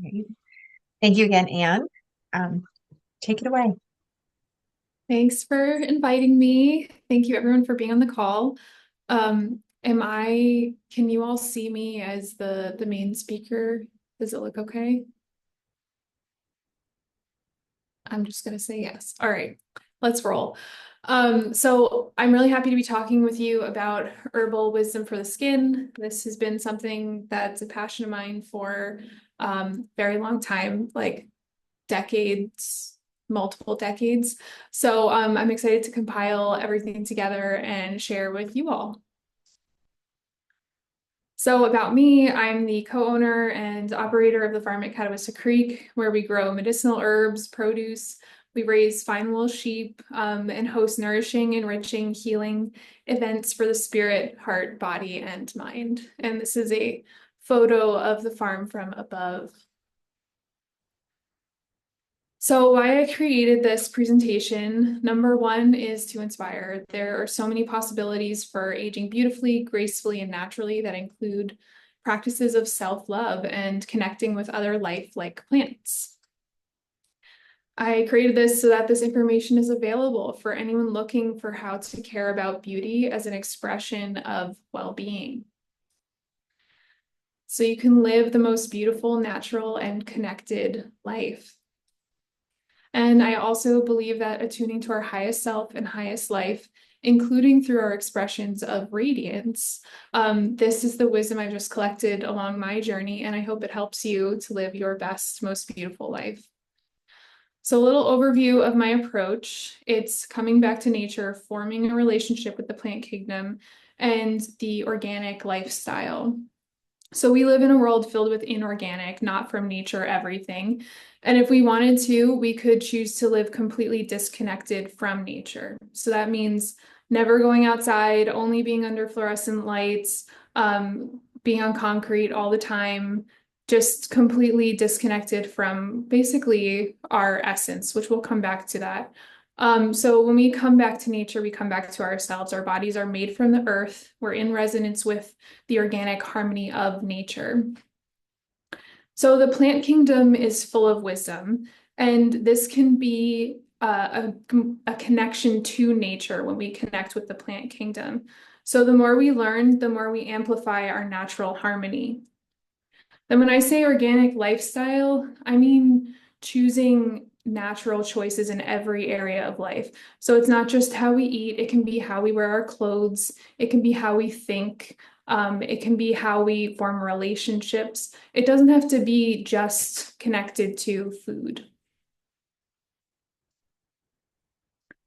Great. Thank you again, Anne. Um, Take it away. Thanks for inviting me. Thank you everyone for being on the call. Can you all see me as the main speaker? Does it look okay? I'm just gonna say yes. All right, let's roll. So I'm really happy to be talking with you about herbal wisdom for the skin. This has been something that's a passion of mine for very long time, like decades, multiple decades. So I'm excited to compile everything together and share with you all. So about me, I'm the co-owner and operator of the farm at Catawissa Creek, where we grow medicinal herbs, produce. We raise fine wool sheep and host nourishing, enriching, healing events for the spirit, heart, body, and mind. And this is a photo of the farm from above. So why I created this presentation, number one is to inspire. There are so many possibilities for aging beautifully, gracefully, and naturally that include practices of self-love and connecting with other life like plants. I created this so that this information is available for anyone looking for how to care about beauty as an expression of well-being. So you can live the most beautiful, natural, and connected life. And I also believe that attuning to our highest self and highest life, including through our expressions of radiance, this is the wisdom I've just collected along my journey, and I hope it helps you to live your best, most beautiful life. So, a little overview of my approach. It's coming back to nature, forming a relationship with the plant kingdom, and the organic lifestyle. So we live in a world filled with inorganic, not from nature, everything. And if we wanted to, we could choose to live completely disconnected from nature. So that means never going outside, only being under fluorescent lights, being on concrete all the time, just completely disconnected from basically our essence, which we'll come back to that. So when we come back to nature, we come back to ourselves. Our bodies are made from the earth. We're in resonance with the organic harmony of nature. So the plant kingdom is full of wisdom, and this can be a connection to nature when we connect with the plant kingdom. So the more we learn, the more we amplify our natural harmony. Then when I say organic lifestyle, I mean choosing natural choices in every area of life. So it's not just how we eat, it can be how we wear our clothes, it can be how we think, it can be how we form relationships. It doesn't have to be just connected to food.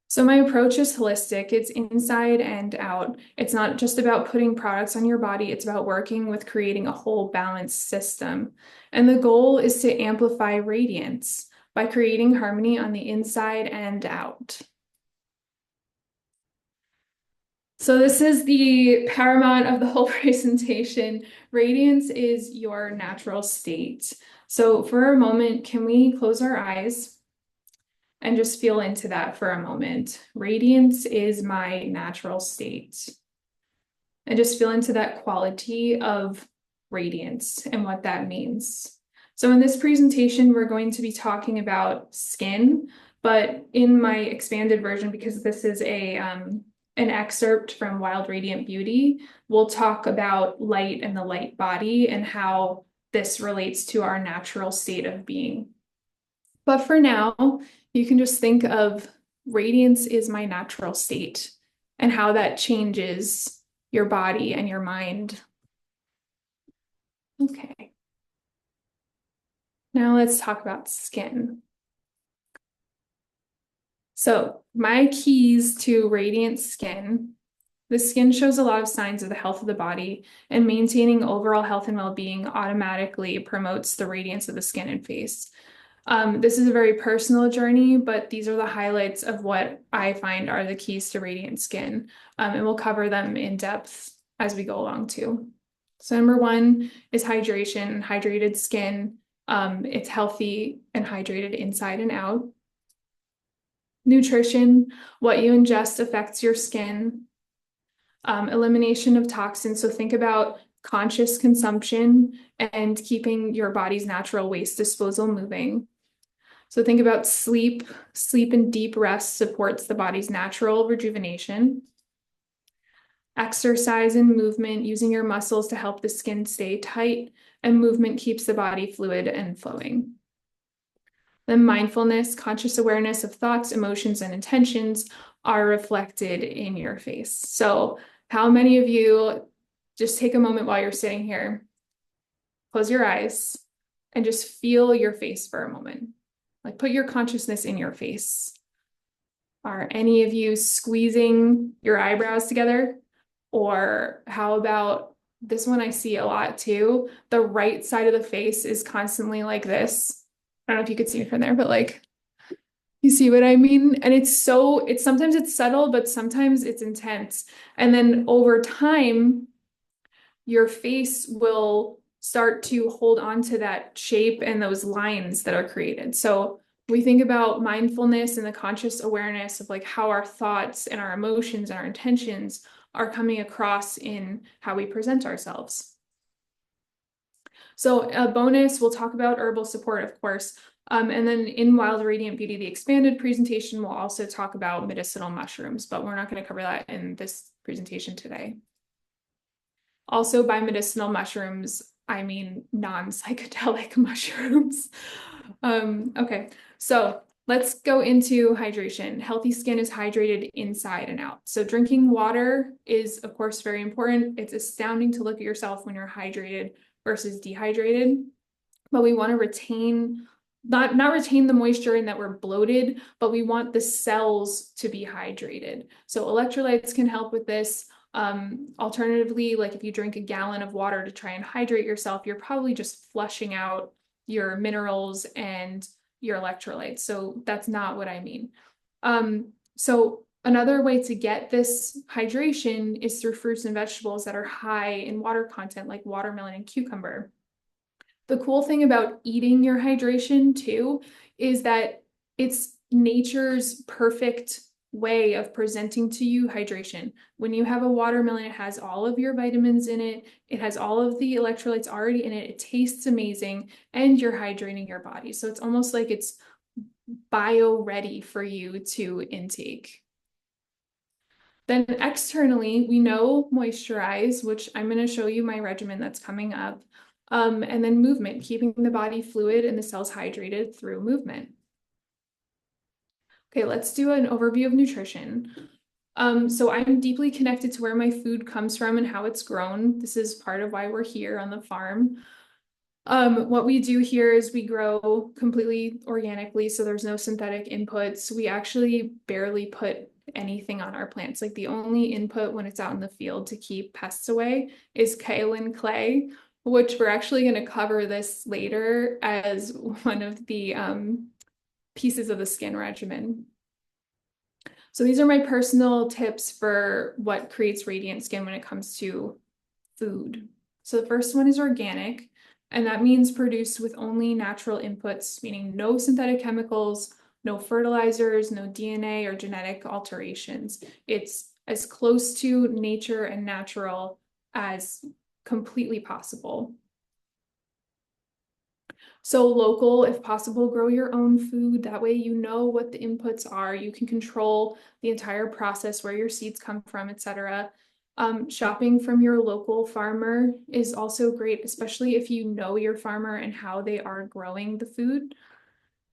So my approach is holistic. It's inside and out. It's not just about putting products on your body. It's about working with creating a whole balanced system. And the goal is to amplify radiance by creating harmony on the inside and out. So this is the paramount of the whole presentation. Radiance is your natural state. So for a moment, can we close our eyes and just feel into that for a moment? Radiance is my natural state. And just feel into that quality of radiance and what that means. So in this presentation, we're going to be talking about skin, but in my expanded version, because this is an excerpt from Wild Radiant Beauty, we'll talk about light and the light body and how this relates to our natural state of being. But for now, you can just think of radiance is my natural state and how that changes your body and your mind. Okay, now let's talk about skin. So, my keys to radiant skin. The skin shows a lot of signs of the health of the body, and maintaining overall health and well-being automatically promotes the radiance of the skin and face. This is a very personal journey, but these are the highlights of what I find are the keys to radiant skin. And we'll cover them in depth as we go along too. So number one is hydration, hydrated skin. It's healthy and hydrated inside and out. Nutrition, what you ingest affects your skin. Elimination of toxins. So think about conscious consumption, and keeping your body's natural waste disposal moving. So think about sleep. Sleep and deep rest supports the body's natural rejuvenation. Exercise and movement, using your muscles to help the skin stay tight, and movement keeps the body fluid and flowing. Then mindfulness, conscious awareness of thoughts, emotions, and intentions are reflected in your face. So how many of you just take a moment while you're sitting here, close your eyes, and just feel your face for a moment? Like put your consciousness in your face. Are any of you squeezing your eyebrows together? Or how about this one I see a lot too? The right side of the face is constantly like this. I don't know if you could see me from there, but like, you see what I mean? And it's sometimes it's subtle, but sometimes it's intense. And then over time, your face will start to hold on to that shape and those lines that are created. So we think about mindfulness and the conscious awareness of like how our thoughts and our emotions and our intentions are coming across in how we present ourselves. So a bonus, we'll talk about herbal support, of course. And then in Wild Radiant Beauty, the expanded presentation, we'll also talk about medicinal mushrooms, but we're not going to cover that in this presentation today. Also, by medicinal mushrooms, I mean non-psychedelic mushrooms. Okay, so let's go into hydration. Healthy skin is hydrated inside and out. So drinking water is, of course, very important. It's astounding to look at yourself when you're hydrated versus dehydrated. But we want to retain, not retain the moisture in that we're bloated, but we want the cells to be hydrated. So electrolytes can help with this. Alternatively, like if you drink a gallon of water to try and hydrate yourself, you're probably just flushing out your minerals and your electrolytes. So that's not what I mean. So another way to get this hydration is through fruits and vegetables that are high in water content, like watermelon and cucumber. The cool thing about eating your hydration too is that it's nature's perfect way of presenting to you hydration. When you have a watermelon, it has all of your vitamins in it. It has all of the electrolytes already in it. It tastes amazing, and you're hydrating your body. So it's almost like it's bio ready for you to intake. Then externally, we know moisturize, which I'm going to show you my regimen that's coming up. And then movement, keeping the body fluid and the cells hydrated through movement. Okay, let's do an overview of nutrition. So I'm deeply connected to where my food comes from and how it's grown. This is part of why we're here on the farm. What we do here is we grow completely organically, so there's no synthetic inputs. We actually barely put anything on our plants. Like the only input when it's out in the field to keep pests away is kaolin clay, which we're actually going to cover this later as one of the pieces of the skin regimen. So these are my personal tips for what creates radiant skin when it comes to food. So the first one is organic, and that means produced with only natural inputs, meaning no synthetic chemicals, no fertilizers, no DNA or genetic alterations. It's as close to nature and natural as completely possible. So local, if possible, grow your own food. That way you know what the inputs are. You can control the entire process, where your seeds come from, etc. Shopping from your local farmer is also great, especially if you know your farmer and how they are growing the food.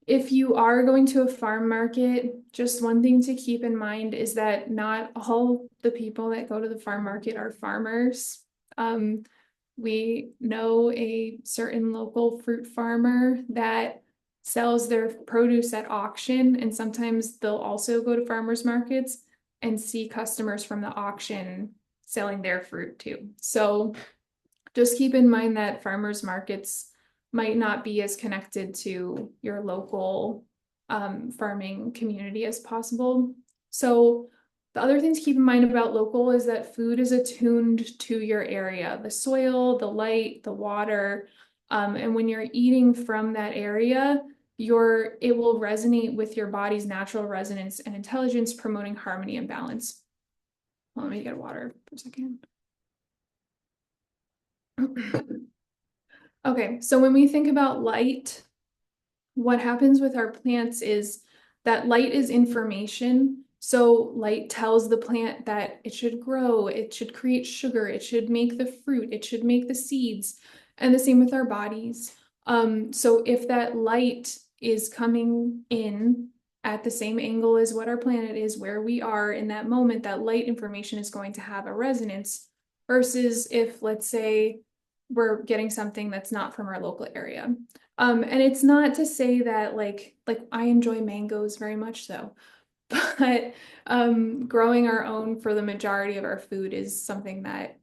If you are going to a farm market, just one thing to keep in mind is that not all the people that go to the farm market are farmers. We know a certain local fruit farmer that sells their produce at auction, and sometimes they'll also go to farmers markets and see customers from the auction selling their fruit too. So just keep in mind that farmers markets might not be as connected to your local farming community as possible. So the other thing to keep in mind about local is that food is attuned to your area, the soil, the light, the water. And when you're eating from that area, it will resonate with your body's natural resonance and intelligence, promoting harmony and balance. Well, let me get water for a second. Okay, so when we think about light, what happens with our plants is that light is information. So light tells the plant that it should grow, it should create sugar, it should make the fruit, it should make the seeds, and the same with our bodies. So if that light is coming in at the same angle as what our planet is, where we are in that moment, that light information is going to have a resonance versus if, let's say, we're getting something that's not from our local area. And it's not to say that like I enjoy mangoes very much so, but growing our own for the majority of our food is something that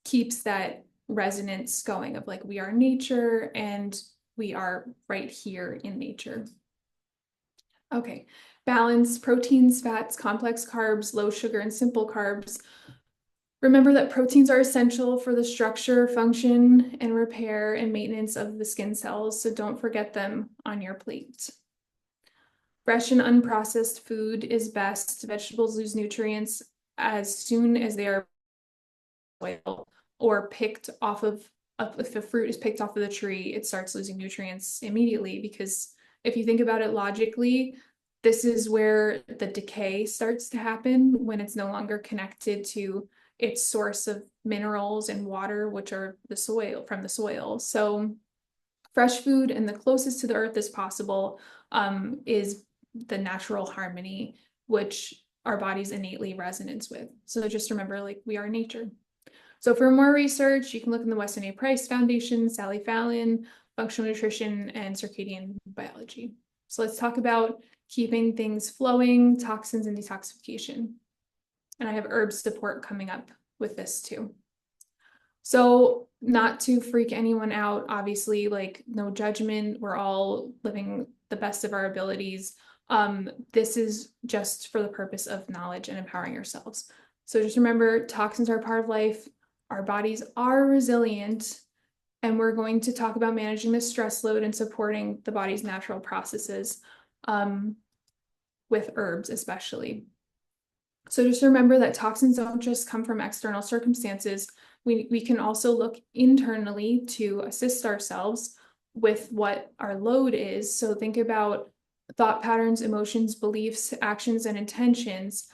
keeps that resonance going of like we are nature and we are right here in nature. Okay, balance proteins, fats, complex carbs, low sugar, and simple carbs. Remember that proteins are essential for the structure, function, and repair and maintenance of the skin cells, so don't forget them on your plate. Fresh and unprocessed food is best. Vegetables lose nutrients as soon as they are oil or picked off of, if the fruit is picked off of the tree, it starts losing nutrients immediately because if you think about it logically, this is where the decay starts to happen when it's no longer connected to its source of minerals and water, which are the soil from the soil. So fresh food and the closest to the earth as possible is the natural harmony, which our bodies innately resonance with. So just remember, like, we are nature. So for more research, you can look in the Weston A. Price Foundation, Sally Fallon, Functional Nutrition, and Circadian Biology. So let's talk about keeping things flowing, toxins, and detoxification. And I have herb support coming up with this too. So not to freak anyone out, obviously, like no judgment. We're all living the best of our abilities. This is just for the purpose of knowledge and empowering yourselves. So just remember, toxins are part of life. Our bodies are resilient, and we're going to talk about managing the stress load and supporting the body's natural processes with herbs, especially. So just remember that toxins don't just come from external circumstances. We can also look internally to assist ourselves with what our load is. So think about thought patterns, emotions, beliefs, actions, and intentions,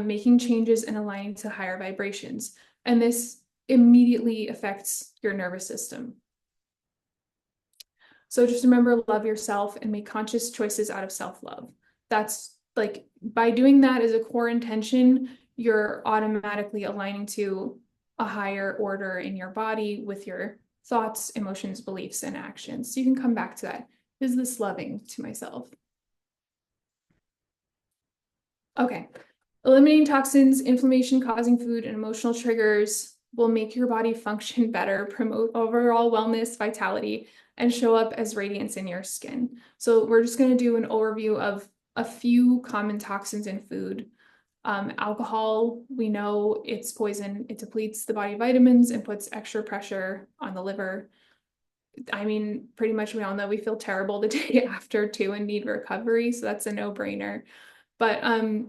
making changes and aligning to higher vibrations. And this immediately affects your nervous system. So just remember, love yourself and make conscious choices out of self-love. That's like, by doing that as a core intention, you're automatically aligning to a higher order in your body with your thoughts, emotions, beliefs, and actions. So you can come back to that. Is this loving to myself? Okay. Eliminating toxins, inflammation causing food, and emotional triggers will make your body function better, promote overall wellness, vitality, and show up as radiance in your skin. So we're just going to do an overview of a few common toxins in food. Alcohol, we know it's poison. It depletes the body vitamins and puts extra pressure on the liver. I mean, pretty much we all know we feel terrible the day after too and need recovery. So that's a no-brainer. But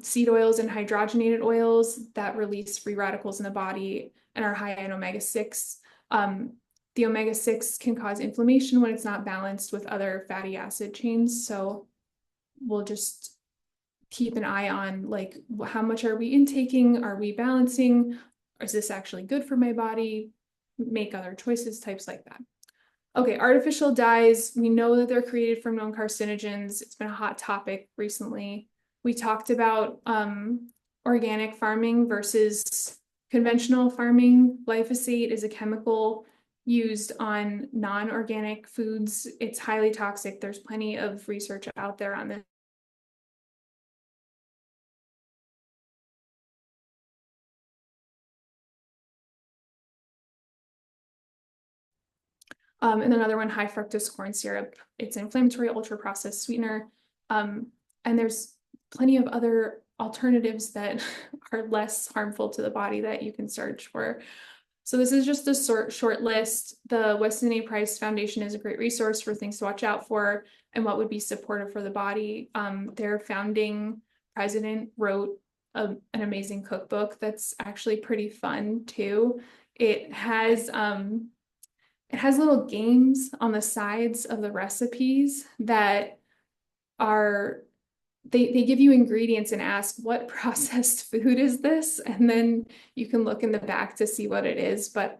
seed oils and hydrogenated oils that release free radicals in the body and are high in omega-6. The omega-6 can cause inflammation when it's not balanced with other fatty acid chains. So we'll just keep an eye on like how much are we intaking? Are we balancing? Is this actually good for my body? Make other choices, types like that. Okay, artificial dyes. We know that they're created from known carcinogens. It's been a hot topic recently. We talked about organic farming versus conventional farming. Glyphosate is a chemical used on non-organic foods. It's highly toxic. There's plenty of research out there on this. And another one, high fructose corn syrup. It's an inflammatory, ultra-processed sweetener. And there's plenty of other alternatives that are less harmful to the body that you can search for. So this is just a short list. The Weston A. Price Foundation is a great resource for things to watch out for and what would be supportive for the body. Their founding president wrote an amazing cookbook that's actually pretty fun too. It has it has little games on the sides of the recipes that are they give you ingredients and ask what processed food is this, and then you can look in the back to see what it is. But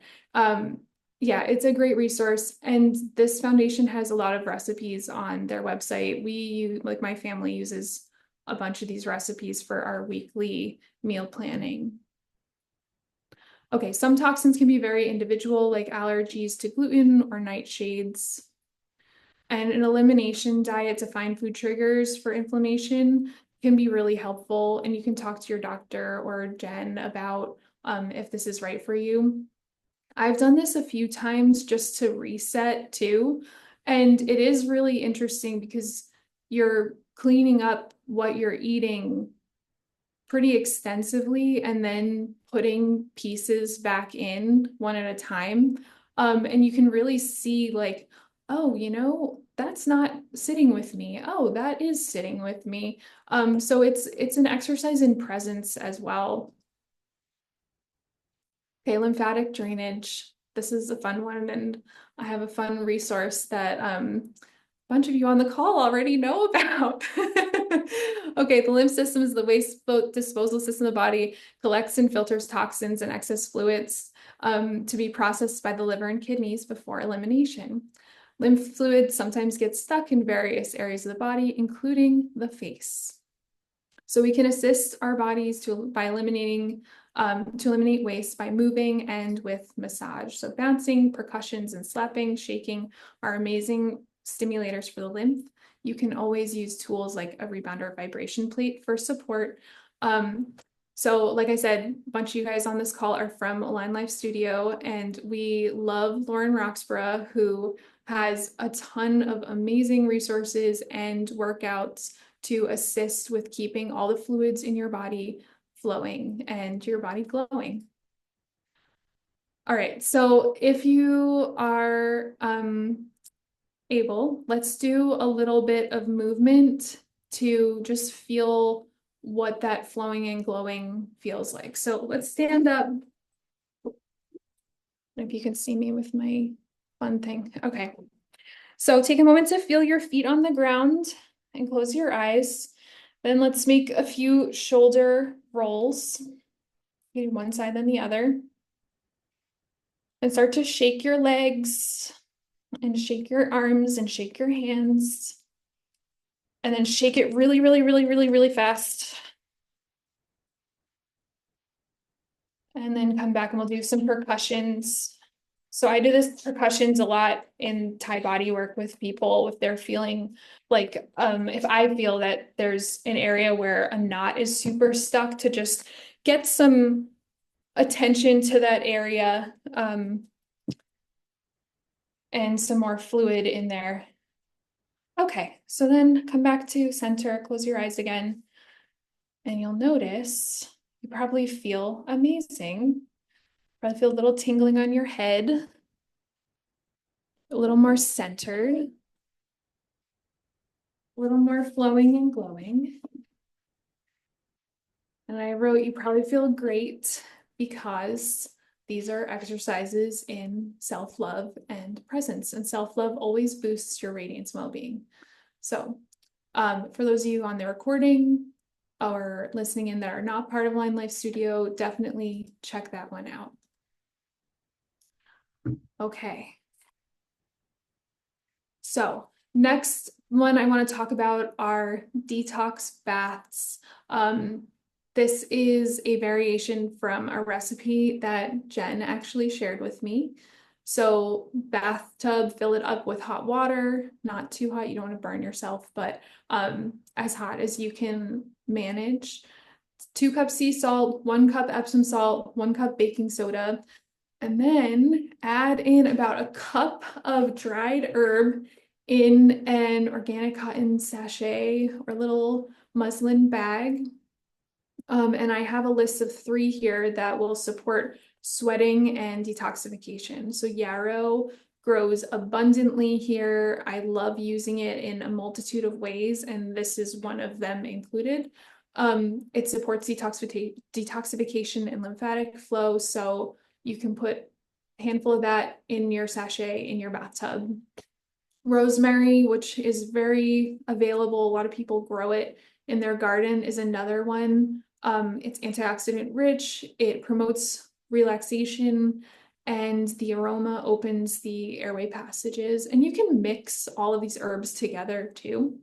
yeah, it's a great resource, and this foundation has a lot of recipes on their website. Like my family uses a bunch of these recipes for our weekly meal planning. Okay, some toxins can be very individual, like allergies to gluten or nightshades. And an elimination diet to find food triggers for inflammation can be really helpful. And you can talk to your doctor or Jen about if this is right for you. I've done this a few times just to reset too. And it is really interesting because you're cleaning up what you're eating pretty extensively and then putting pieces back in one at a time. And you can really see like, oh, that's not sitting with me. Oh, that is sitting with me. So it's an exercise in presence as well. Okay, lymphatic drainage. This is a fun one, and I have a fun resource that a bunch of you on the call already know about. Okay, the lymph system is the waste disposal system of the body, collects and filters toxins and excess fluids to be processed by the liver and kidneys before elimination. Lymph fluid sometimes gets stuck in various areas of the body, including the face. So we can assist our bodies by eliminating to eliminate waste by moving and with massage. So bouncing, percussions, and slapping, shaking are amazing stimulators for the lymph. You can always use tools like a rebounder or vibration plate for support. So like I said, a bunch of you guys on this call are from Align Life Studio, and we love Lauren Roxburgh, who has a ton of amazing resources and workouts to assist with keeping all the fluids in your body flowing and your body glowing. All right, so if you are able, let's do a little bit of movement to just feel what that flowing and glowing feels like. So let's stand up. If you can see me with my fun thing. Okay. So take a moment to feel your feet on the ground and close your eyes. Then let's make a few shoulder rolls. Do one side then the other. And start to shake your legs and shake your arms and shake your hands. And then shake it really, really, really, really, really fast. And then come back and we'll do some percussions. So I do this percussions a lot in Thai body work with people if they're feeling like, if I feel that there's an area where a knot is super stuck, to just get some attention to that area and some more fluid in there. Okay, so then come back to center, close your eyes again, and you'll notice you probably feel amazing. Probably feel a little tingling on your head, a little more centered, a little more flowing and glowing. And I wrote, you probably feel great because these are exercises in self-love and presence, and self-love always boosts your radiance well-being. So for those of you on the recording or listening in that are not part of Line Life Studio, definitely check that one out. Okay. So next one I want to talk about are detox baths. This is a variation from a recipe that Jen actually shared with me. So bathtub, fill it up with hot water, not too hot, you don't want to burn yourself, but as hot as you can manage. 2 cups sea salt, 1 cup Epsom salt, 1 cup baking soda, and then add in about a cup of dried herb in an organic cotton sachet or little muslin bag. And I have a list of 3 here that will support sweating and detoxification. So yarrow grows abundantly here. I love using it in a multitude of ways, and this is one of them included. It supports detoxification and lymphatic flow, so you can put handful of that in your sachet in your bathtub. Rosemary, which is very available, a lot of people grow it in their garden, is another one. It's antioxidant rich, it promotes relaxation, and the aroma opens the airway passages. And you can mix all of these herbs together too.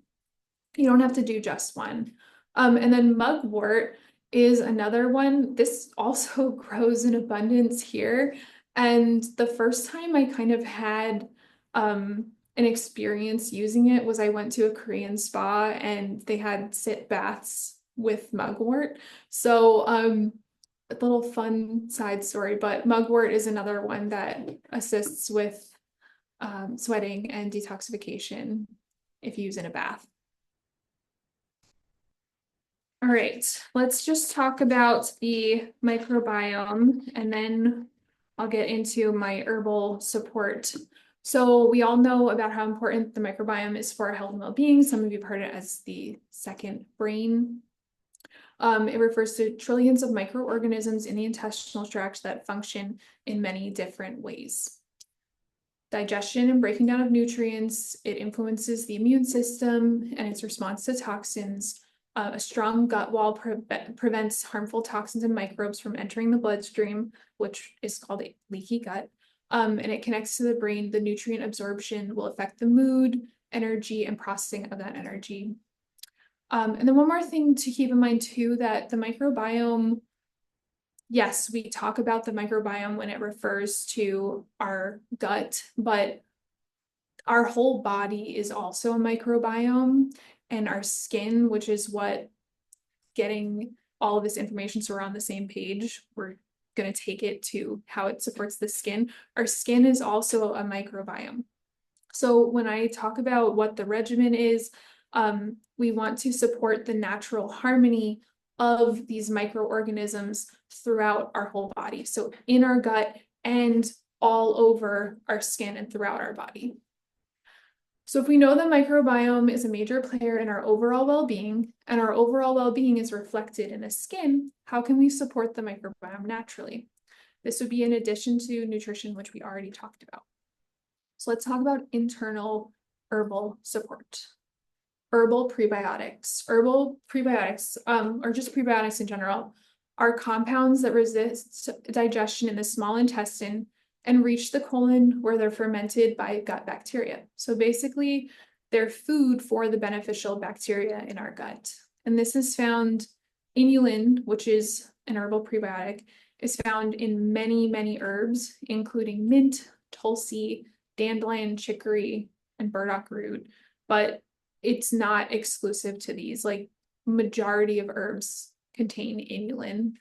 You don't have to do just one. And then mugwort is another one. This also grows in abundance here. And the first time I kind of had an experience using it was I went to a Korean spa and they had sit baths with mugwort. So a little fun side story, but mugwort is another one that assists with sweating and detoxification if you use in a bath. All right, let's just talk about the microbiome and then I'll get into my herbal support. So we all know about how important the microbiome is for our health and well-being. Some of you have heard it as the second brain. It refers to trillions of microorganisms in the intestinal tract that function in many different ways. Digestion and breaking down of nutrients, it influences the immune system and its response to toxins. A strong gut wall prevents harmful toxins and microbes from entering the bloodstream, which is called a leaky gut. And it connects to the brain. The nutrient absorption will affect the mood, energy, and processing of that energy. And then one more thing to keep in mind too, that the microbiome, yes, we talk about the microbiome when it refers to our gut, but our whole body is also a microbiome, and our skin, which is what getting all of this information so we're on the same page, we're going to take it to how it supports the skin. Our skin is also a microbiome. So when I talk about what the regimen is, we want to support the natural harmony of these microorganisms throughout our whole body. So in our gut and all over our skin and throughout our body. So if we know the microbiome is a major player in our overall well-being, and our overall well-being is reflected in the skin, how can we support the microbiome naturally? This would be in addition to nutrition, which we already talked about. So let's talk about internal herbal support. Herbal prebiotics. Herbal prebiotics, or just prebiotics in general, are compounds that resist digestion in the small intestine and reach the colon where they're fermented by gut bacteria. So basically, they're food for the beneficial bacteria in our gut. And this is found, inulin, which is an herbal prebiotic, is found in many, many herbs, including mint, tulsi, dandelion, chicory, and burdock root. But it's not exclusive to these. Like, majority of herbs contain inulin.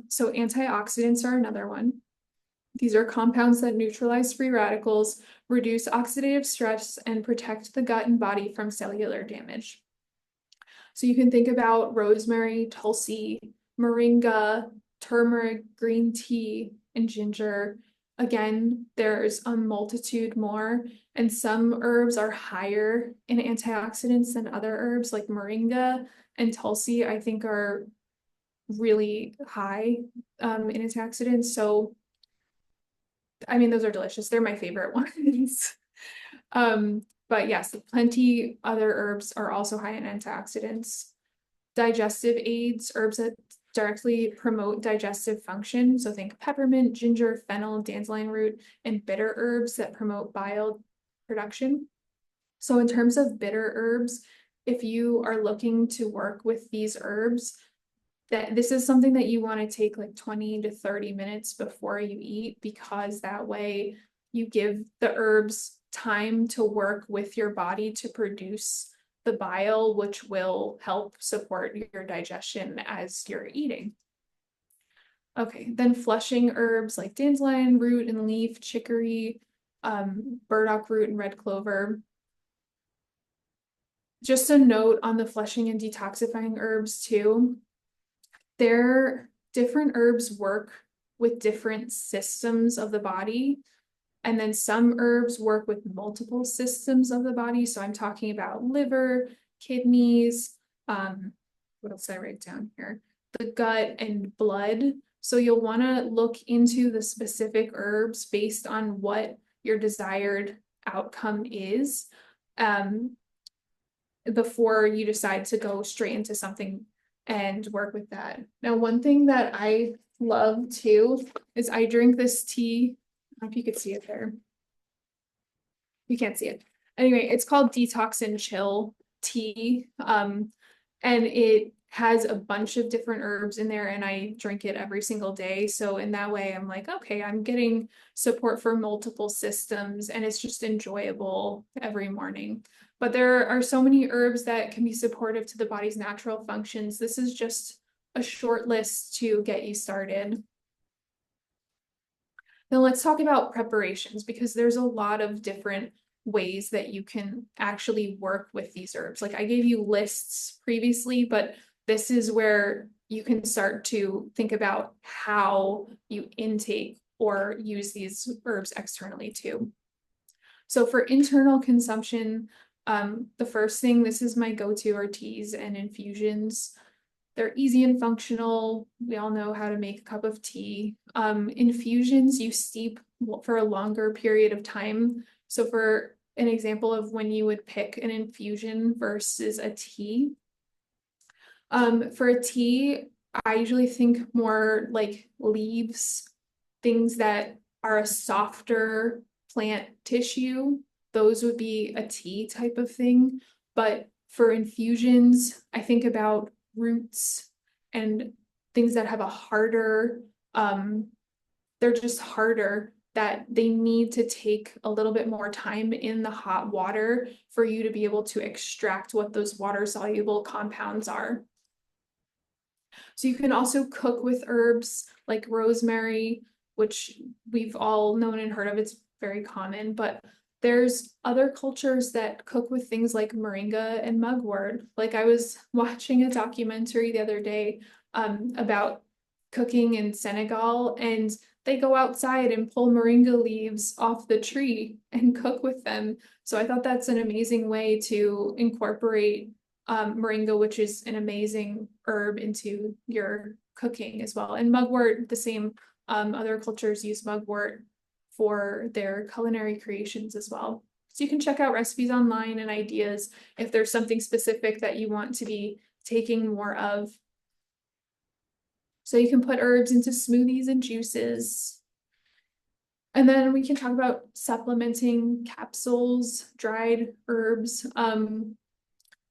So antioxidants are another one. These are compounds that neutralize free radicals, reduce oxidative stress, and protect the gut and body from cellular damage. So you can think about rosemary, tulsi, moringa, turmeric, green tea, and ginger. Again, there's a multitude more, and some herbs are higher in antioxidants than other herbs, like moringa and tulsi, I think are really high in antioxidants. So, I mean, those are delicious. They're my favorite ones. But yes, plenty other herbs are also high in antioxidants. Digestive aids, herbs that directly promote digestive function. So think peppermint, ginger, fennel, dandelion root, and bitter herbs that promote bile production. So in terms of bitter herbs, if you are looking to work with these herbs, that this is something that you want to take like 20 to 30 minutes before you eat, because that way you give the herbs time to work with your body to produce the bile, which will help support your digestion as you're eating. Okay, then flushing herbs like dandelion root and leaf, chicory, burdock root, and red clover. Just a note on the flushing and detoxifying herbs too. Their different herbs work with different systems of the body. And then some herbs work with multiple systems of the body. So I'm talking about liver, kidneys, what else did I write down here? The gut and blood. So you'll want to look into the specific herbs based on what your desired outcome is, before you decide to go straight into something and work with that. Now, one thing that I love too is I drink this tea. I don't know if you could see it there. You can't see it. Anyway, it's called Detox and Chill tea. And it has a bunch of different herbs in there, and I drink it every single day. So in that way, I'm like, okay, I'm getting support for multiple systems, and it's just enjoyable every morning. But there are so many herbs that can be supportive to the body's natural functions. This is just a short list to get you started. Now let's talk about preparations, because there's a lot of different ways that you can actually work with these herbs. Like I gave you lists previously, but this is where you can start to think about how you intake or use these herbs externally too. So for internal consumption, the first thing, this is my go-to, are teas and infusions. They're easy and functional. We all know how to make a cup of tea. Infusions, you steep for a longer period of time. So for an example of when you would pick an infusion versus a tea. For a tea, I usually think more like leaves, things that are a softer plant tissue. Those would be a tea type of thing. But for infusions, I think about roots and things that have a harder, they're just harder, that they need to take a little bit more time in the hot water for you to be able to extract what those water soluble compounds are. So you can also cook with herbs like rosemary, which we've all known and heard of. It's very common, but there's other cultures that cook with things like moringa and mugwort. Like I was watching a documentary the other day about cooking in Senegal, and they go outside and pull moringa leaves off the tree and cook with them. So I thought that's an amazing way to incorporate moringa, which is an amazing herb, into your cooking as well. And mugwort, the same. Other cultures use mugwort for their culinary creations as well. So you can check out recipes online and ideas if there's something specific that you want to be taking more of. So you can put herbs into smoothies and juices. And then we can talk about supplementing capsules, dried herbs,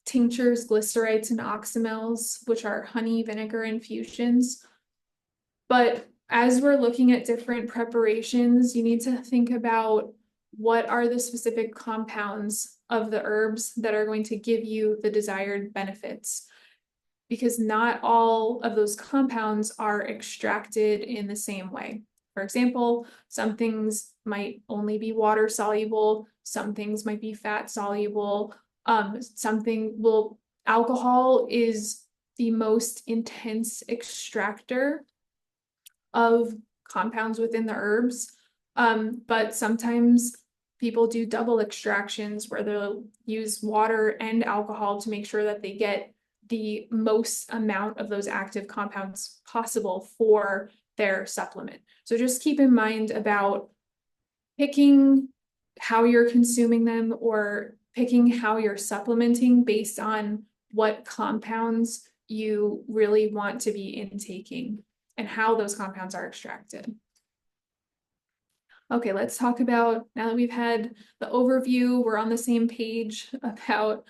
tinctures, glycerites, and oxymels, which are honey vinegar infusions. But as we're looking at different preparations, you need to think about what are the specific compounds of the herbs that are going to give you the desired benefits, because not all of those compounds are extracted in the same way. For example, some things might only be water soluble, some things might be fat soluble, alcohol is the most intense extractor of compounds within the herbs. But sometimes people do double extractions where they'll use water and alcohol to make sure that they get the most amount of those active compounds possible for their supplement. So just keep in mind about picking how you're consuming them, or picking how you're supplementing based on what compounds you really want to be intaking and how those compounds are extracted. Okay, let's talk about, now that we've had the overview, we're on the same page about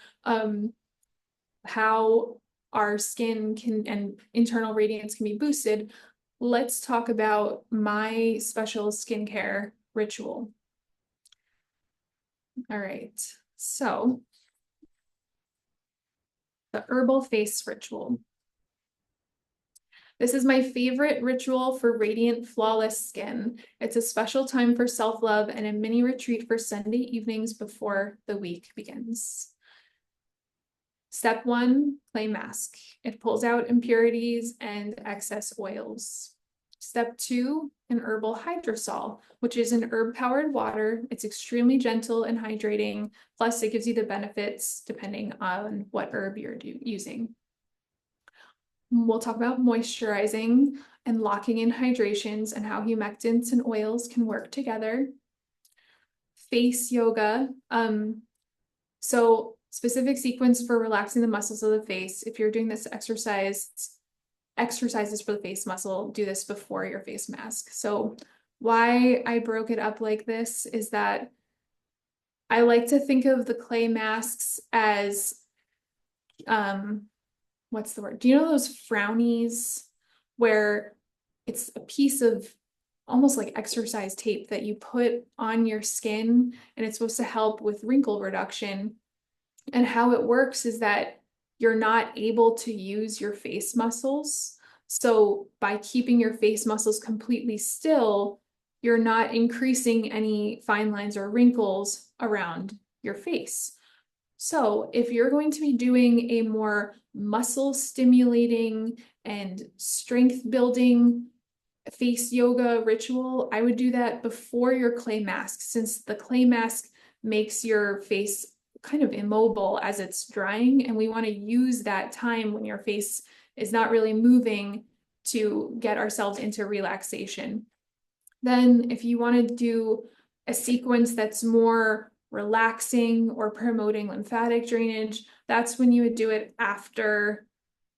how our skin can and internal radiance can be boosted. Let's talk about my special skincare ritual. All right, so the herbal face ritual. This is my favorite ritual for radiant, flawless skin. It's a special time for self-love and a mini retreat for Sunday evenings before the week begins. Step 1, clay mask. It pulls out impurities and excess oils. Step 2, an herbal hydrosol, which is an herb-powered water. It's extremely gentle and hydrating, plus it gives you the benefits depending on what herb you're using. We'll talk about moisturizing. and locking in hydrations and how humectants and oils can work together. Face yoga. So specific sequence for relaxing the muscles of the face. If you're doing this exercises for the face muscle, do this before your face mask. So why I broke it up like this is that I like to think of the clay masks as, what's the word? Do you know those frownies where it's a piece of almost like exercise tape that you put on your skin and it's supposed to help with wrinkle reduction? And how it works is that you're not able to use your face muscles. So by keeping your face muscles completely still, you're not increasing any fine lines or wrinkles around your face. So if you're going to be doing a more muscle stimulating and strength building face yoga ritual, I would do that before your clay mask, since the clay mask makes your face kind of immobile as it's drying, and we want to use that time when your face is not really moving to get ourselves into relaxation. Then if you want to do a sequence that's more relaxing or promoting lymphatic drainage, that's when you would do it after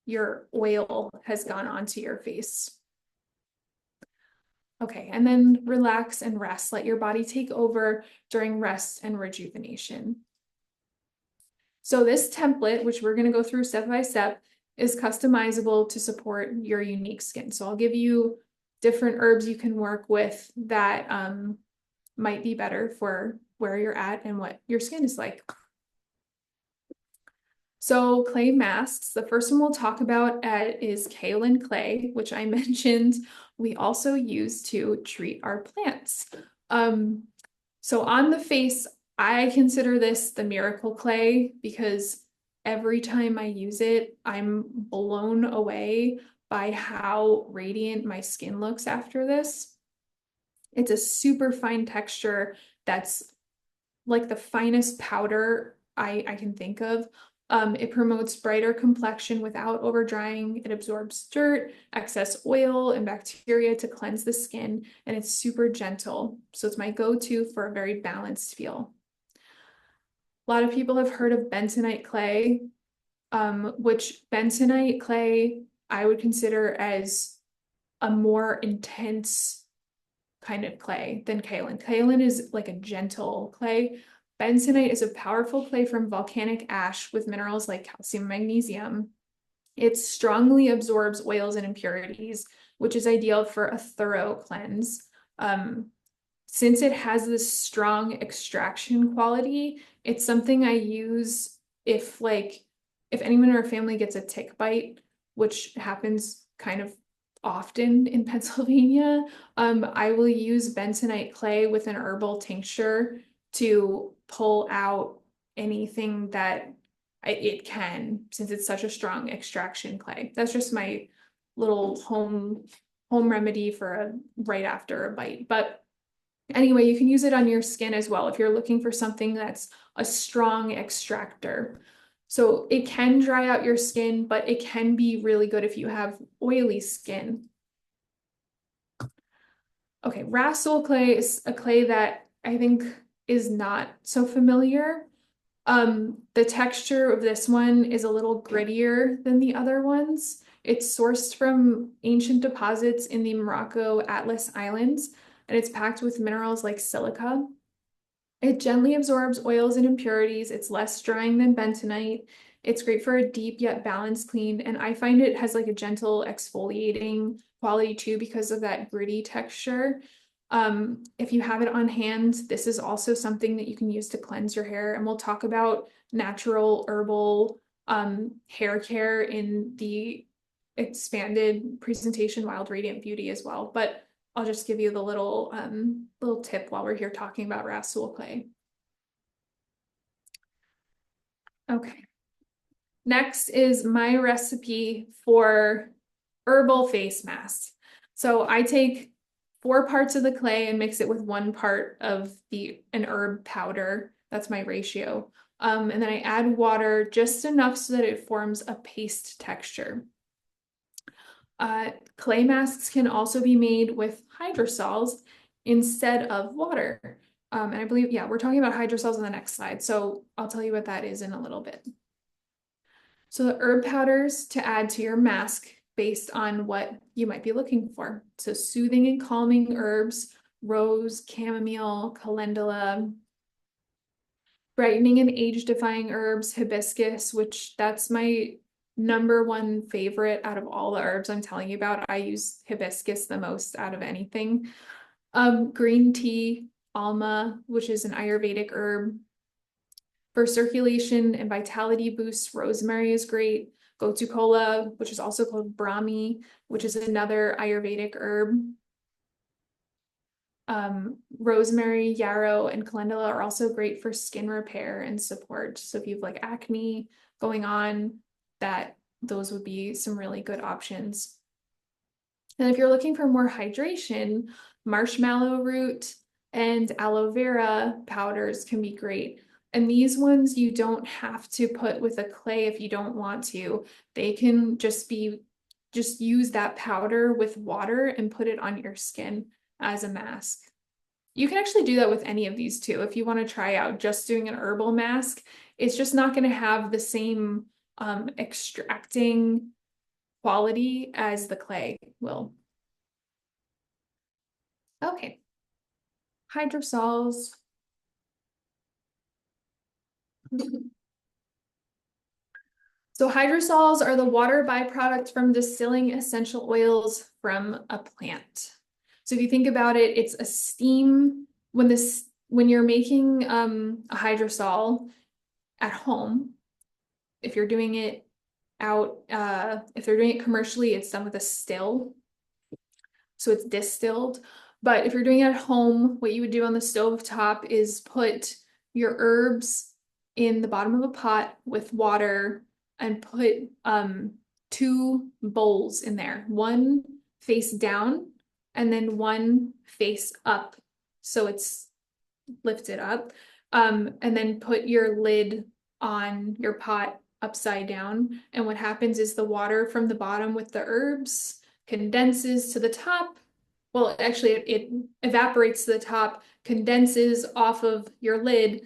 your oil has gone onto your face. Okay, and then relax and rest. Let your body take over during rest and rejuvenation. So this template, which we're going to go through step by step, is customizable to support your unique skin. So I'll give you different herbs you can work with that might be better for where you're at and what your skin is like. So clay masks, the first one we'll talk about is kaolin clay, which I mentioned we also use to treat our plants. So on the face, I consider this the miracle clay because every time I use it, I'm blown away by how radiant my skin looks after this. It's a super fine texture that's like the finest powder I can think of. It promotes brighter complexion without over drying. It absorbs dirt, excess oil, and bacteria to cleanse the skin, and it's super gentle. So it's my go-to for a very balanced feel. A lot of people have heard of bentonite clay, which bentonite clay I would consider as a more intense kind of clay than kaolin. Kaolin is like a gentle clay. Bentonite is a powerful clay from volcanic ash with minerals like calcium and magnesium. It strongly absorbs oils and impurities, which is ideal for a thorough cleanse. Since it has this strong extraction quality, it's something I use if anyone in our family gets a tick bite, which happens kind of often in Pennsylvania. I will use bentonite clay with an herbal tincture to pull out anything that it can, since it's such a strong extraction clay. That's just my little home remedy for right after a bite. But anyway, you can use it on your skin as well if you're looking for something that's a strong extractor. So it can dry out your skin, but it can be really good if you have oily skin. Okay, Rasol clay is a clay that I think is not so familiar. The texture of this one is a little grittier than the other ones. It's sourced from ancient deposits in the Morocco Atlas Islands, and it's packed with minerals like silica. It gently absorbs oils and impurities. It's less drying than bentonite. It's great for a deep yet balanced clean, and I find it has like a gentle exfoliating quality too because of that gritty texture. If you have it on hand, this is also something that you can use to cleanse your hair, and we'll talk about natural herbal hair care in the expanded presentation Wild Radiant Beauty as well. But I'll just give you the little tip while we're here talking about Rasol clay. Okay. Next is my recipe for herbal face masks. So I take 4 parts of the clay and mix it with 1 part of an herb powder. That's my ratio. And then I add water just enough so that it forms a paste texture. Clay masks can also be made with hydrosols instead of water. And I believe, yeah, we're talking about hydrosols on the next slide. So I'll tell you what that is in a little bit. So the herb powders to add to your mask based on what you might be looking for. So soothing and calming herbs, rose, chamomile, calendula, brightening and age-defying herbs, hibiscus, which that's my #1 favorite out of all the herbs I'm telling you about. I use hibiscus the most out of anything. Green tea, alma, which is an Ayurvedic herb. For circulation and vitality boosts, rosemary is great. Gotu-kola, which is also called Brahmi, which is another Ayurvedic herb. Rosemary, yarrow, and calendula are also great for skin repair and support. So if you have like acne going on, those would be some really good options. And if you're looking for more hydration, marshmallow root and aloe vera powders can be great. And these ones you don't have to put with a clay if you don't want to. They can just use that powder with water and put it on your skin as a mask. You can actually do that with any of these too. If you want to try out just doing an herbal mask, it's just not going to have the same extracting quality as the clay will. Okay. Hydrosols. So hydrosols are the water byproduct from distilling essential oils from a plant. So if you think about it, it's a steam. When you're making a hydrosol at home, if you're doing it out, if they're doing it commercially, it's done with a still. So it's distilled. But if you're doing it at home, what you would do on the stove top is put your herbs in the bottom of a pot with water and put 2 bowls in there, one face down and then one face up. So it's lifted up. And then put your lid on your pot upside down. And what happens is the water from the bottom with the herbs condenses to the top. Well, actually, it evaporates to the top, condenses off of your lid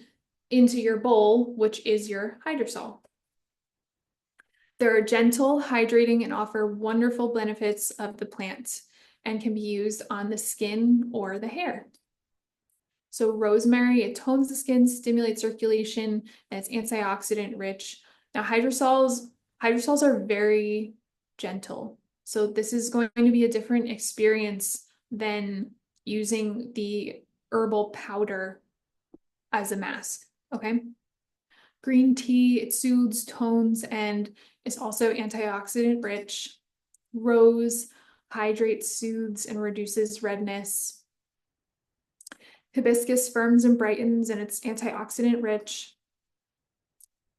into your bowl, which is your hydrosol. They're gentle, hydrating, and offer wonderful benefits of the plant and can be used on the skin or the hair. So rosemary, it tones the skin, stimulates circulation, and it's antioxidant rich. Now hydrosols are very gentle. So this is going to be a different experience than using the herbal powder as a mask, okay? Green tea, it soothes, tones, and is also antioxidant rich. Rose hydrates, soothes, and reduces redness. Hibiscus firms and brightens, and it's antioxidant rich.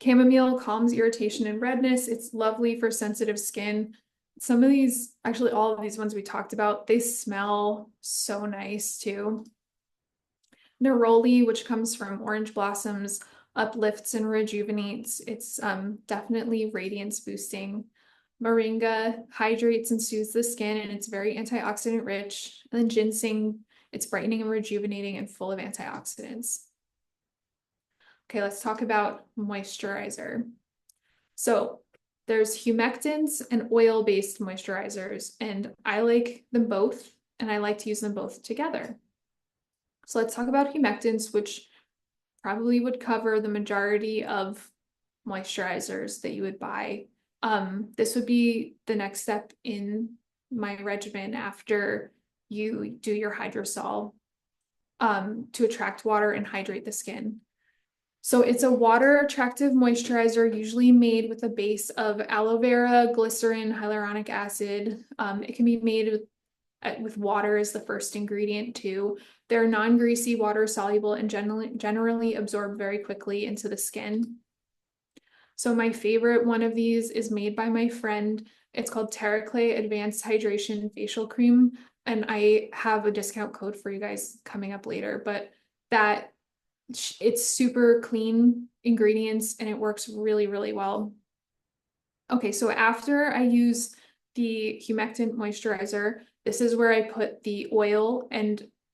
Chamomile calms irritation and redness. It's lovely for sensitive skin. Some of these, actually all of these ones we talked about, they smell so nice too. Neroli, which comes from orange blossoms, uplifts and rejuvenates. It's definitely radiance boosting. Moringa hydrates and soothes the skin, and it's very antioxidant rich. And then ginseng, it's brightening and rejuvenating and full of antioxidants. Okay, let's talk about moisturizer. So there's humectants and oil-based moisturizers, and I like them both, and I like to use them both together. So let's talk about humectants, which probably would cover the majority of moisturizers that you would buy. This would be the next step in my regimen after you do your hydrosol to attract water and hydrate the skin. So it's a water attractive moisturizer, usually made with a base of aloe vera, glycerin, hyaluronic acid. It can be made with water as the first ingredient too. They're non-greasy, water soluble, and generally absorb very quickly into the skin. So my favorite one of these is made by my friend. It's called Terraclay Advanced Hydration Facial Cream. And I have a discount code for you guys coming up later, but it's super clean ingredients and it works really, really well. Okay, so after I use the Humectant moisturizer. This is where I put the oil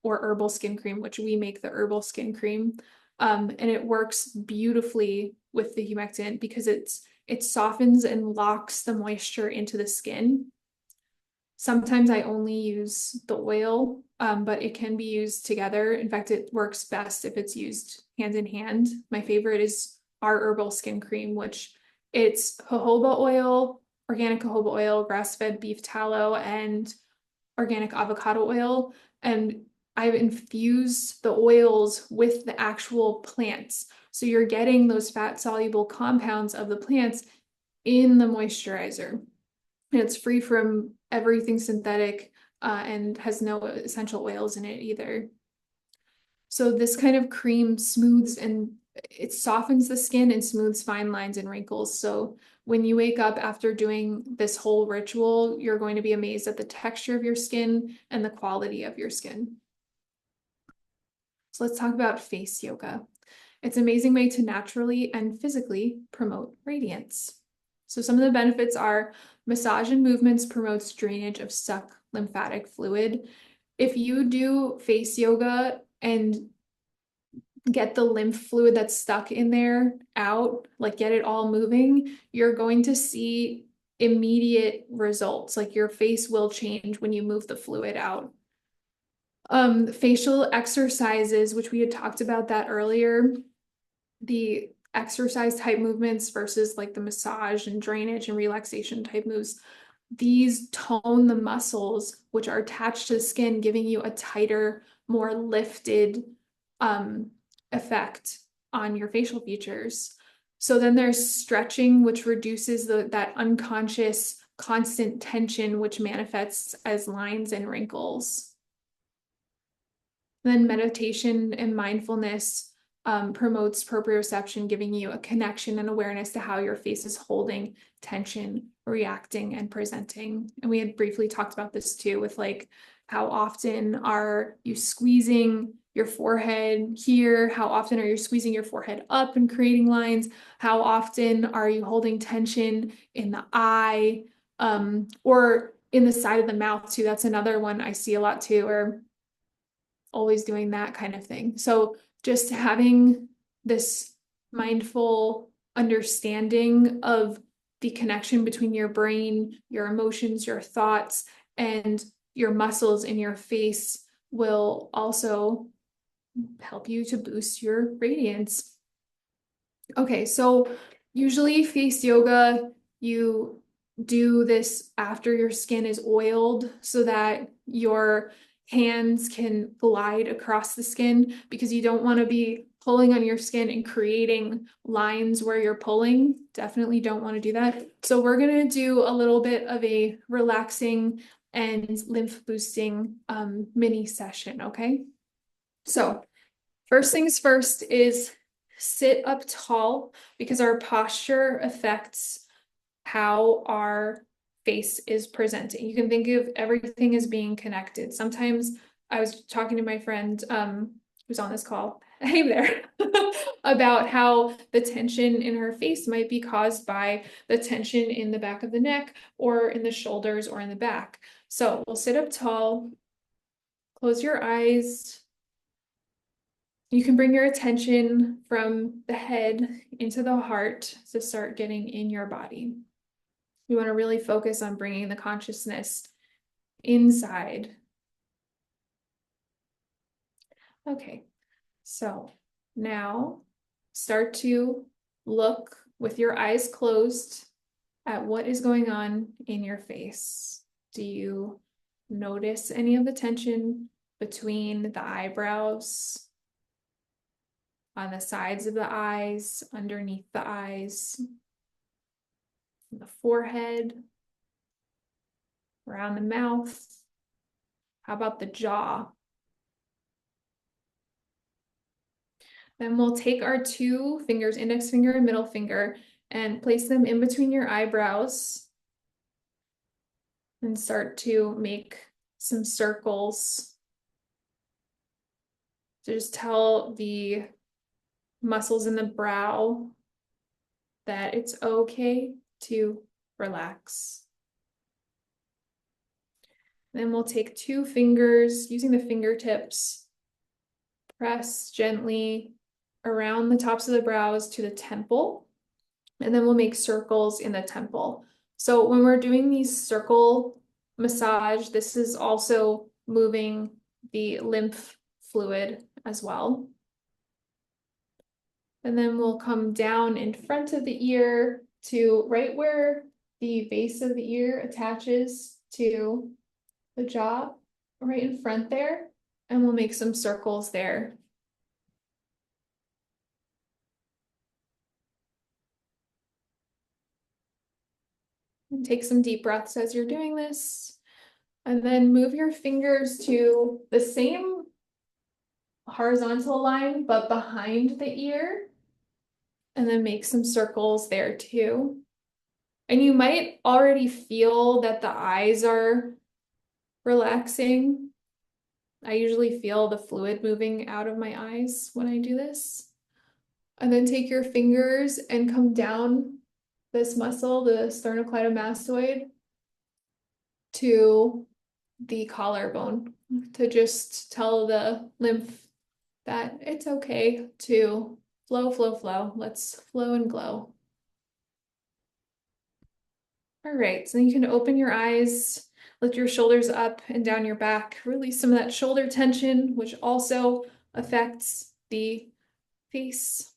or herbal skin cream, which we make the herbal skin cream. And it works beautifully with the humectant because it softens and locks the moisture into the skin. Sometimes I only use the oil, but it can be used together. In fact, it works best if it's used hand in hand. My favorite is our herbal skin cream, which it's jojoba oil, organic jojoba oil, grass-fed beef tallow, and organic avocado oil. And I've infused the oils with the actual plants. So you're getting those fat-soluble compounds of the plants in the moisturizer. And it's free from everything synthetic and has no essential oils in it either. So this kind of cream smooths and it softens the skin and smooths fine lines and wrinkles. So when you wake up after doing this whole ritual, you're going to be amazed at the texture of your skin and the quality of your skin. So let's talk about face yoga. It's an amazing way to naturally and physically promote radiance. So some of the benefits are massage and movements promotes drainage of stuck lymphatic fluid. If you do face yoga and get the lymph fluid that's stuck in there out, like get it all moving, you're going to see immediate results. Like your face will change when you move the fluid out. Facial exercises, which we had talked about that earlier, the exercise type movements versus like the massage and drainage and relaxation type moves, these tone the muscles which are attached to the skin, giving you a tighter, more lifted effect on your facial features. So then there's stretching, which reduces that unconscious constant tension, which manifests as lines and wrinkles. Then meditation and mindfulness promotes proprioception, giving you a connection and awareness to how your face is holding tension, reacting, and presenting. And we had briefly talked about this too, with like how often are you squeezing your forehead here? How often are you squeezing your forehead up and creating lines? How often are you holding tension in the eye or in the side of the mouth too? That's another one I see a lot too, or always doing that kind of thing. So just having this mindful understanding of the connection between your brain, your emotions, your thoughts, and your muscles in your face will also help you to boost your radiance. Okay, so usually face yoga, you do this after your skin is oiled so that your hands can glide across the skin, because you don't want to be pulling on your skin and creating lines where you're pulling. Definitely don't want to do that. So we're going to do a little bit of a relaxing and lymph boosting mini session, okay? So first things first is sit up tall, because our posture affects how our face is presenting. You can think of everything as being connected. Sometimes I was talking to my friend who's on this call, hey there, about how the tension in her face might be caused by the tension in the back of the neck or in the shoulders or in the back. So we'll sit up tall, close your eyes. You can bring your attention from the head into the heart to start getting in your body. We want to really focus on bringing the consciousness inside. Okay, so now start to look with your eyes closed at what is going on in your face. Do you notice any of the tension between the eyebrows, on the sides of the eyes, underneath the eyes, the forehead, around the mouth? How about the jaw? Then we'll take our two fingers, index finger and middle finger, and place them in between your eyebrows and start to make some circles to just tell the muscles in the brow that it's okay to relax. Then we'll take 2 fingers, using the fingertips, press gently around the tops of the brows to the temple. And then we'll make circles in the temple. So when we're doing these circle massage, this is also moving the lymph fluid as well. And then we'll come down in front of the ear to right where the base of the ear attaches to the jaw, right in front there. And we'll make some circles there. And take some deep breaths as you're doing this. And then move your fingers to the same horizontal line, but behind the ear. And then make some circles there too. And you might already feel that the eyes are relaxing. I usually feel the fluid moving out of my eyes when I do this. And then take your fingers and come down this muscle, the sternocleidomastoid, to the collarbone to just tell the lymph that it's okay to flow, flow, flow. Let's flow and glow. All right, so then you can open your eyes, lift your shoulders up and down your back, release some of that shoulder tension, which also affects the face.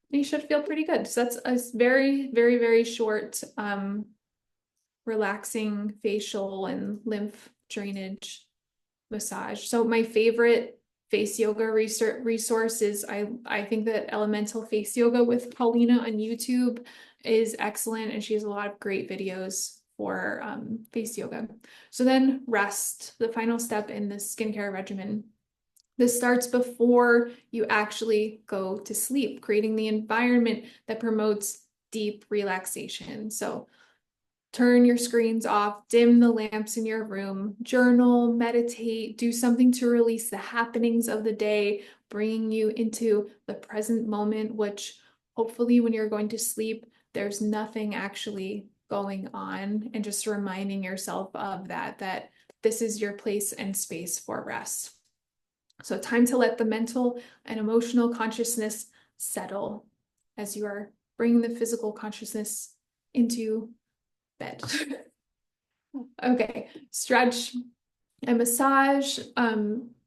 You should feel pretty good. So that's a very, very, very short, relaxing facial and lymph drainage massage. So my favorite face yoga resource is I think that Elemental Face Yoga with Paulina on YouTube is excellent, and she has a lot of great videos for face yoga. So then rest, the final step in the skincare regimen. This starts before you actually go to sleep, creating the environment that promotes deep relaxation. So turn your screens off, dim the lamps in your room, journal, meditate, do something to release the happenings of the day, bringing you into the present moment, which hopefully when you're going to sleep, there's nothing actually going on, and just reminding yourself of that this is your place and space for rest. So time to let the mental and emotional consciousness settle as you are bringing the physical consciousness into bed. Okay, stretch and massage,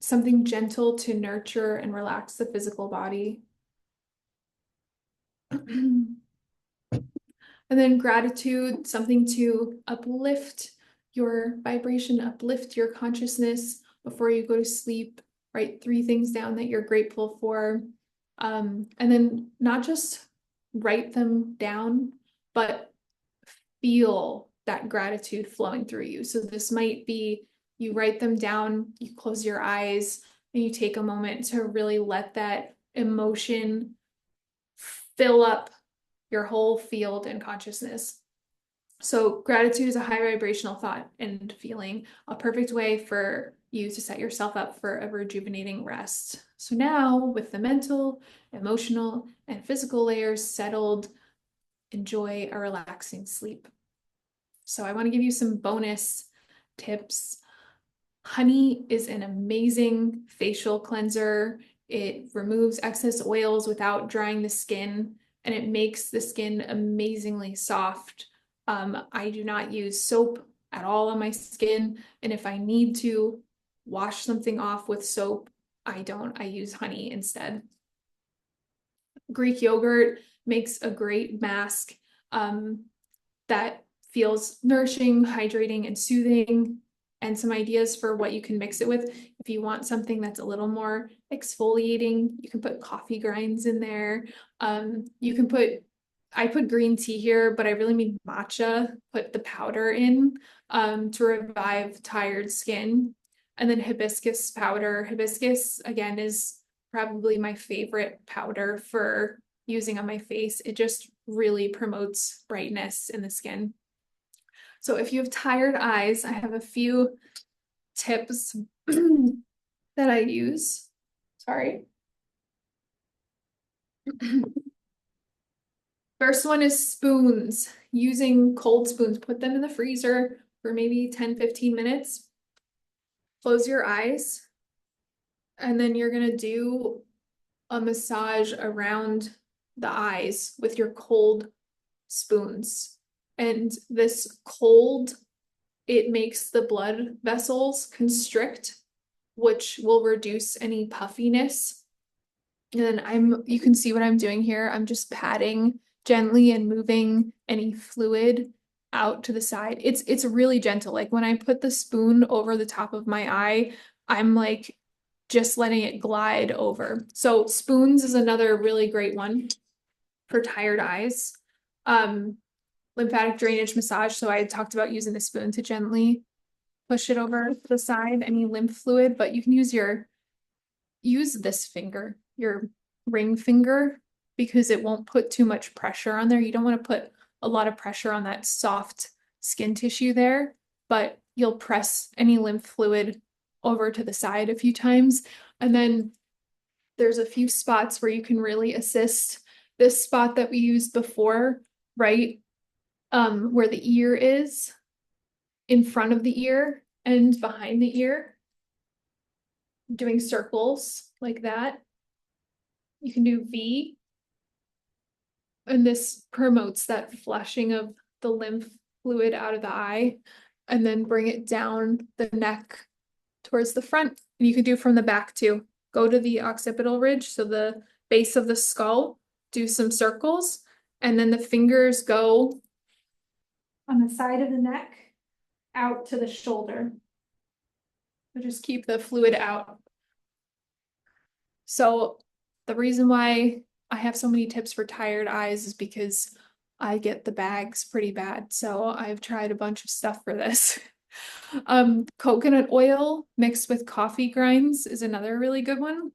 something gentle to nurture and relax the physical body. And then gratitude, something to uplift your vibration, uplift your consciousness before you go to sleep. Write 3 things down that you're grateful for. And then not just write them down, but feel that gratitude flowing through you. So this might be you write them down, you close your eyes, and you take a moment to really let that emotion fill up your whole field and consciousness. So gratitude is a high vibrational thought and feeling, a perfect way for you to set yourself up for a rejuvenating rest. So now with the mental, emotional, and physical layers settled, enjoy a relaxing sleep. So I want to give you some bonus tips. Honey is an amazing facial cleanser. It removes excess oils without drying the skin, and it makes the skin amazingly soft. I do not use soap at all on my skin, and if I need to wash something off with soap, I don't. I use honey instead. Greek yogurt makes a great mask that feels nourishing, hydrating, and soothing. And some ideas for what you can mix it with. If you want something that's a little more exfoliating, you can put coffee grinds in there. You can I put green tea here, but I really mean matcha. Put the powder in to revive tired skin. And then hibiscus powder. Hibiscus, again, is probably my favorite powder for using on my face. It just really promotes brightness in the skin. So if you have tired eyes, I have a few tips that I use. Sorry. First one is spoons. Using cold spoons, put them in the freezer for maybe 10-15 minutes. Close your eyes. And then you're going to do a massage around the eyes with your cold spoons. And this cold, it makes the blood vessels constrict, which will reduce any puffiness. And then you can see what I'm doing here. I'm just patting gently and moving any fluid out to the side. It's really gentle. Like when I put the spoon over the top of my eye, I'm like just letting it glide over. So spoons is another really great one for tired eyes. Lymphatic drainage massage. So I talked about using the spoon to gently push it over to the side, any lymph fluid, but you can use this finger, your ring finger, because it won't put too much pressure on there. You don't want to put a lot of pressure on that soft skin tissue there, but you'll press any lymph fluid over to the side a few times. And then there's a few spots where you can really assist. This spot that we used before, right, where the ear is, in front of the ear and behind the ear, doing circles like that. You can do V, and this promotes that flushing of the lymph fluid out of the eye, and then bring it down the neck towards the front. And you can do from the back too. Go to the occipital ridge, so the base of the skull, do some circles, and then the fingers go on the side of the neck out to the shoulder. So just keep the fluid out. So the reason why I have so many tips for tired eyes is because I get the bags pretty bad. So I've tried a bunch of stuff for this. Coconut oil mixed with coffee grinds is another really good one.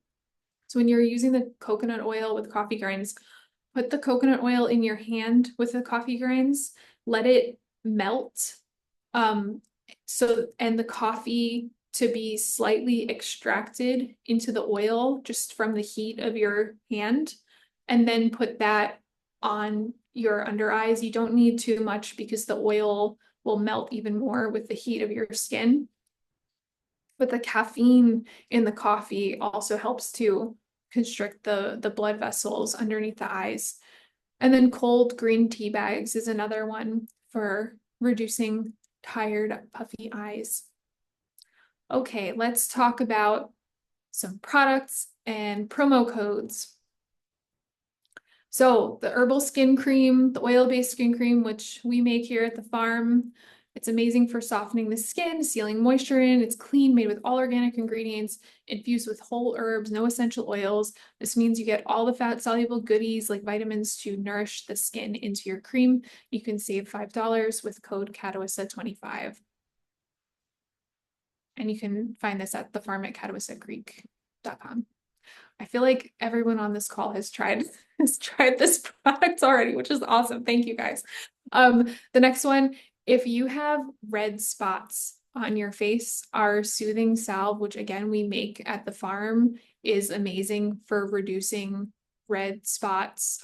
So when you're using the coconut oil with coffee grinds, put the coconut oil in your hand with the coffee grinds, let it melt. And the coffee to be slightly extracted into the oil just from the heat of your hand, and then put that on your under eyes. You don't need too much because the oil will melt even more with the heat of your skin. But the caffeine in the coffee also helps to constrict the blood vessels underneath the eyes. And then cold green tea bags is another one for reducing tired, puffy eyes. Okay, let's talk about some products and promo codes. So the herbal skin cream, the oil-based skin cream, which we make here at the farm, it's amazing for softening the skin, sealing moisture in. It's clean, made with all organic ingredients, infused with whole herbs, no essential oils. This means you get all the fat-soluble goodies like vitamins to nourish the skin into your cream. You can save $5 with code Catawissa25. And you can find this at the farm at CatawissacCreek.com. I feel like everyone on this call has tried this product already, which is awesome. Thank you guys. The next one, if you have red spots on your face, our soothing salve, which again we make at the farm, is amazing for reducing red spots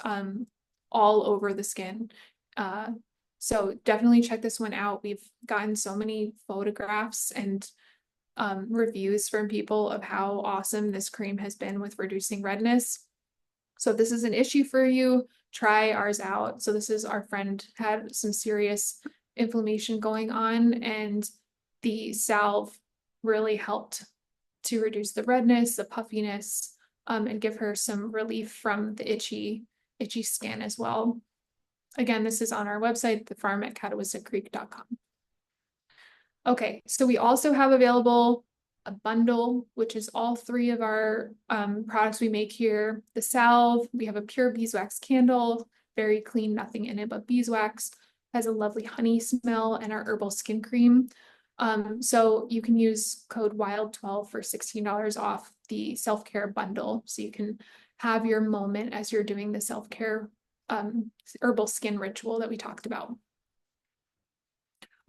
all over the skin. So definitely check this one out. We've gotten so many photographs and reviews from people of how awesome this cream has been with reducing redness. So if this is an issue for you, try ours out. So this is our friend had some serious inflammation going on, and the salve really helped to reduce the redness, the puffiness, and give her some relief from the itchy skin as well. Again, this is on our website, the farm at CatawissacCreek.com. Okay, so we also have available a bundle, which is all three of our products we make here. The salve, we have a pure beeswax candle, very clean, nothing in it but beeswax, has a lovely honey smell, and our herbal skin cream. So you can use code WILD12 for $16 off the self-care bundle. So you can have your moment as you're doing the self-care herbal skin ritual that we talked about.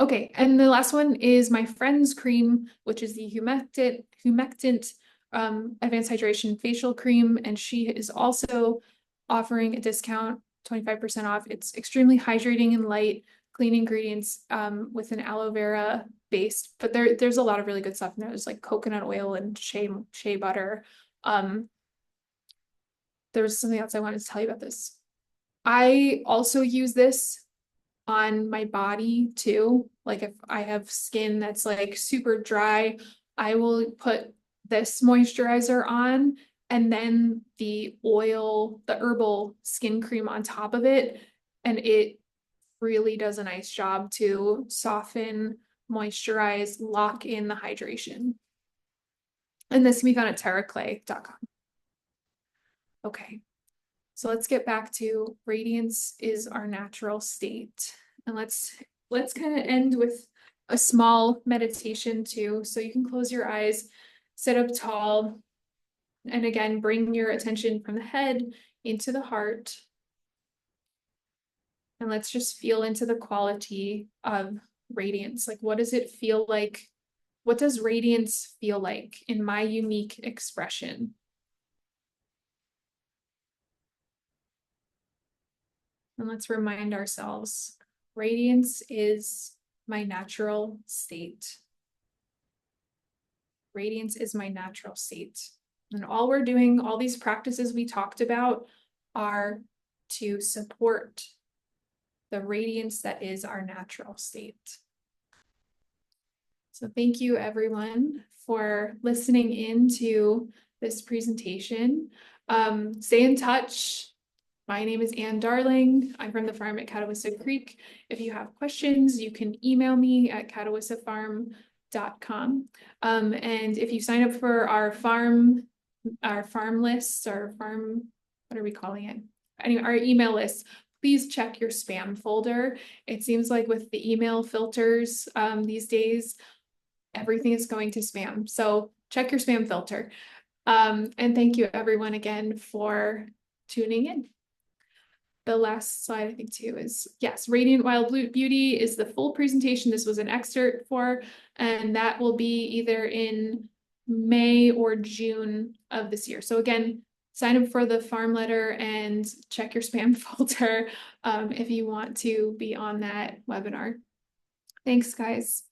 Okay, and the last one is my friend's cream, which is the Humectant Advanced Hydration Facial Cream, and she is also offering a discount, 25% off. It's extremely hydrating and light, clean ingredients with an aloe vera based, but there's a lot of really good stuff in there. There's like coconut oil and shea butter. There was something else I wanted to tell you about this. I also use this on my body too. Like if I have skin that's like super dry, I will put this moisturizer on and then the oil, the herbal skin cream on top of it. And it really does a nice job to soften, moisturize, lock in the hydration. And this can be found at terraclay.com. Okay. So let's get back to radiance is our natural state. And let's kind of end with a small meditation too. So you can close your eyes, sit up tall, and again, bring your attention from the head into the heart. And let's just feel into the quality of radiance. Like, what does it feel like? What does radiance feel like in my unique expression? And let's remind ourselves, radiance is my natural state. Radiance is my natural state. And all we're doing, all these practices we talked about are to support the radiance that is our natural state. So thank you everyone for listening into this presentation. Stay in touch. My name is Ann Darling. I'm from the farm at Catawissa Creek. If you have questions, you can email me at catawissafarm.com. And if you sign up for our farm list, what are we calling it? Anyway, our email list, please check your spam folder. It seems like with the email filters these days, everything is going to spam. So check your spam filter. And thank you everyone again for tuning in. The last slide, I think, too, is yes, Radiant Wild Beauty is the full presentation. This was an excerpt for, and that will be either in May or June of this year. So again, sign up for the farm letter and check your spam folder if you want to be on that webinar. Thanks, guys.